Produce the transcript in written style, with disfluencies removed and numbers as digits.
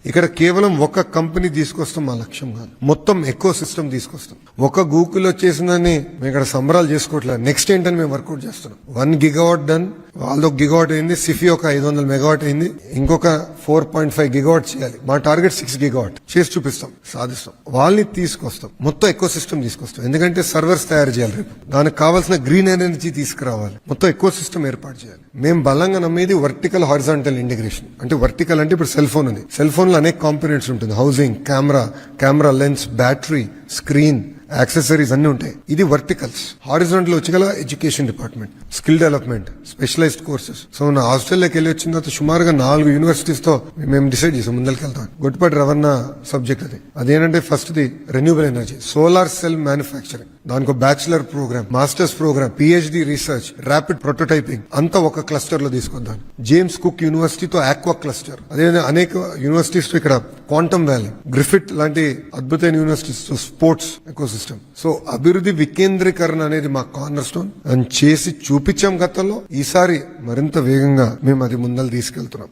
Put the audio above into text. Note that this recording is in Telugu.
ఇక్కడ కేవలం ఒక కంపెనీ తీసుకొస్తాం మా లక్ష్యం కాదు, మొత్తం ఎకో సిస్టమ్ తీసుకొస్తాం. ఒక గూగుల్ వచ్చేసిందని మేము ఇక్కడ సంబరాలు చేసుకోవట్లేదు. నెక్స్ట్ ఏంటని మేము వర్కౌట్ చేస్తున్నాం. 1 గిగావాట్ డన్, వాళ్ళది 1 గిగావాట్ అయింది, సిఫీ ఒక 500 మెగావాట్ అయింది, ఇంకొక 4.5 గిగావాట్ చేయాలి. మా టార్గెట్ 6 గిగావాట్ చేసి చూపిస్తాం, సాధిస్తాం. వాళ్ళని తీసుకొస్తాం, మొత్తం ఎకో సిస్టమ్ తీసుకొస్తాం. ఎందుకంటే సర్వర్స్ తయారు చేయాలి, రేపు దానికి కావాల్సిన గ్రీన్ ఎనర్జీ తీసుకురావాలి, మొత్తం ఎకో సిస్టమ్ ఏర్పాటు చేయాలి. మేము బలంగా నమ్మేది వర్టికల్ హారిజాంటల్ ఇంటిగ్రేషన్. అంటే వర్టికల్ అంటే ఇప్పుడు సెల్ ఫోన్ ఉంది, సెల్ ఫోన్ లో అనేక కాంపోనెంట్స్ ఉంటుంది, housing, camera lens, battery, screen, accessories అన్ని ఉంటాయి. ఇది వర్టికల్స్. హారిజాంటల్ వచ్చి గల education department, skill development, specialised courses. So నా హాస్టల్లోకి వెళ్ళి వచ్చిన తర్వాత సుమారుగా 4 యూనివర్సిటీస్ తో మేము డిసైడ్ చేసాం ముందరికి వెళ్తాం. గొట్టిపాటి రవణ సబ్జెక్ట్ అది. అదేంటంటే first the renewable energy, solar cell manufacturing, దానికి bachelor programme, masters programme, PhD research, rapid prototyping అంతా ఒక క్లస్టర్ లో తీసుకొద్దాం. జేమ్స్ కుక్ యూనివర్సిటీతో ఆక్వా క్లస్టర్, అదే అనేక యూనివర్సిటీస్ తో ఇక్కడ క్వాంటమ్ వ్యాలీ, గ్రిఫిట్ లాంటి అద్భుతమైన యూనివర్సిటీస్ తో స్పోర్ట్స్ ఎకోసిస్టమ్. సో అభివృద్ధి వికేంద్రీకరణ అనేది మా కార్నర్ స్టోన్ అని చేసి చూపించాం గతంలో. ఈసారి మరింత వేగంగా మేము అది ముందలు తీసుకెళ్తున్నాం.